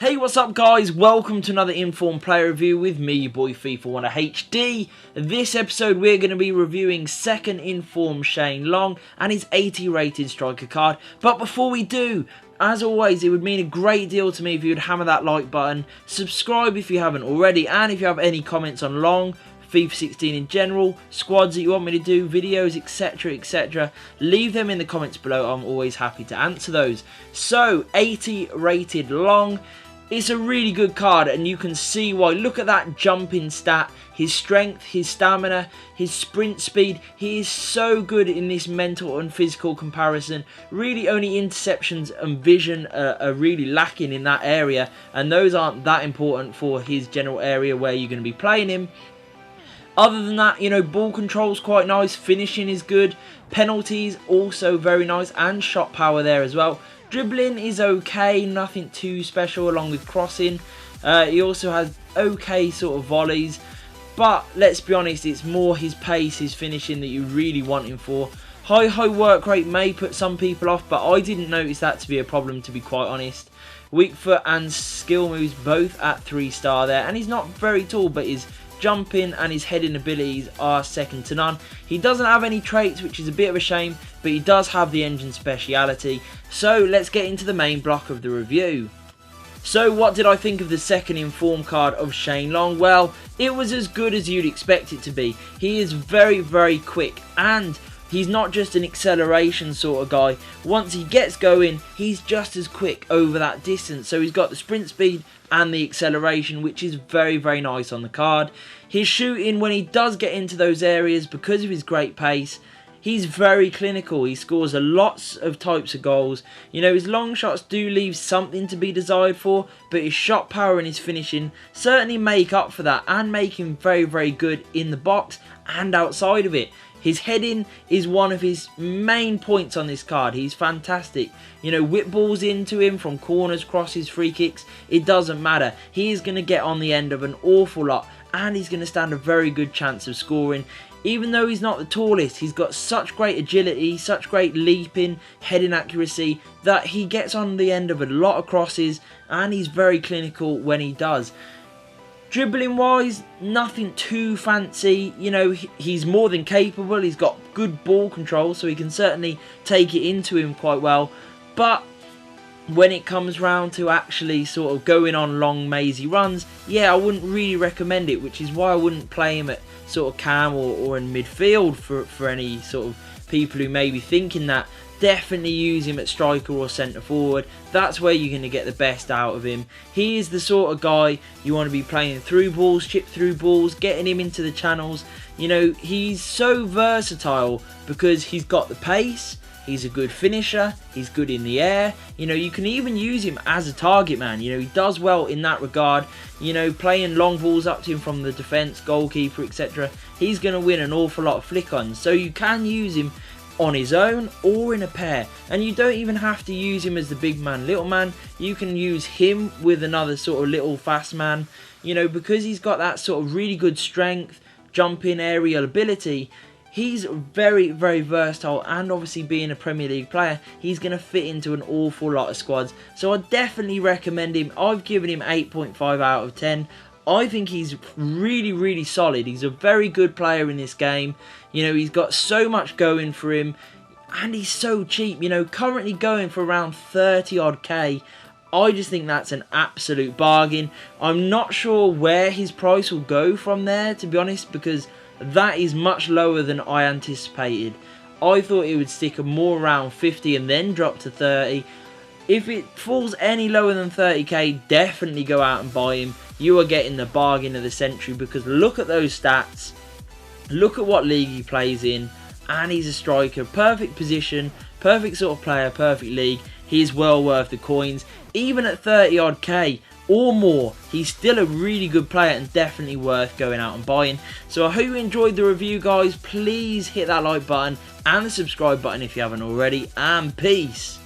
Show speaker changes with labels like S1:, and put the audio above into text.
S1: Hey, what's up guys? Welcome to another Informed Player Review with me, your boy FIFA Wanna HD. This episode we're going to be reviewing second Informed Shane Long and his 80 rated striker card. But before we do, as always, it would mean a great deal to me if you would hammer that like button, subscribe if you haven't already, and if you have any comments on Long, FIFA 16 in general, squads that you want me to do, videos, etc, etc, leave them in the comments below. I'm always happy to answer those. So, 80 rated Long. It's a really good card and you can see why. Look at that jumping stat, his strength, his stamina, his sprint speed. He is so good in this mental and physical comparison. Really only interceptions and vision are really lacking in that area, and those aren't that important for his general area where you're going to be playing him. Other than that, you know, ball control's quite nice, finishing is good, penalties also very nice, and shot power there as well. Dribbling is okay, nothing too special, along with crossing. He also has okay sort of volleys, but let's be honest, it's more his pace, his finishing that you really want him for. High work rate may put some people off, but I didn't notice that to be a problem, to be quite honest. Weak foot and skill moves both at 3-star there, and he's not very tall, but his jumping and his heading abilities are second to none. He doesn't have any traits, which is a bit of a shame, but he does have the engine speciality. So let's get into the main block of the review. So what did I think of the second Informed card of Shane Long? Well, it was as good as you'd expect it to be. He is very quick, and he's not just an acceleration sort of guy. Once he gets going, he's just as quick over that distance. So he's got the sprint speed and the acceleration, which is very nice on the card. His shooting, when he does get into those areas, because of his great pace, he's very clinical. He scores lots of types of goals. You know, his long shots do leave something to be desired for, but his shot power and his finishing certainly make up for that and make him very good in the box and outside of it. His heading is one of his main points on this card. He's fantastic. You know, whip balls into him from corners, crosses, free kicks. It doesn't matter. He is going to get on the end of an awful lot, and he's going to stand a very good chance of scoring. Even though he's not the tallest, he's got such great agility, such great leaping, heading accuracy, that he gets on the end of a lot of crosses, and he's very clinical when he does. Dribbling wise, nothing too fancy. You know, he's more than capable. He's got good ball control, so he can certainly take it into him quite well. But when it comes round to actually sort of going on long mazy runs, yeah, I wouldn't really recommend it, which is why I wouldn't play him at sort of cam or in midfield for any sort of people who may be thinking that. Definitely use him at striker or centre forward. That's where you're going to get the best out of him. He is the sort of guy you want to be playing through balls, chip through balls, getting him into the channels. You know, he's so versatile because he's got the pace, he's a good finisher, he's good in the air. You know, you can even use him as a target man. You know, he does well in that regard. You know, playing long balls up to him from the defence, goalkeeper, etc. He's going to win an awful lot of flick-ons. So you can use him on his own or in a pair, and you don't even have to use him as the big man, little man. You can use him with another sort of little fast man, you know, because he's got that sort of really good strength, jumping, aerial ability. He's very versatile, and obviously being a Premier League player, he's going to fit into an awful lot of squads. So I definitely recommend him. I've given him 8.5 out of 10. I think he's really solid. He's a very good player in this game. You know, he's got so much going for him, and he's so cheap. You know, currently going for around 30 odd K. I just think that's an absolute bargain. I'm not sure where his price will go from there, to be honest, because that is much lower than I anticipated. I thought it would stick more around 50 and then drop to 30. If it falls any lower than 30k, definitely go out and buy him. You are getting the bargain of the century, because look at those stats. Look at what league he plays in, and he's a striker. Perfect position, perfect sort of player, perfect league. He's well worth the coins. Even at 30 odd K or more, he's still a really good player and definitely worth going out and buying. So I hope you enjoyed the review, guys. Please hit that like button and the subscribe button if you haven't already, and peace.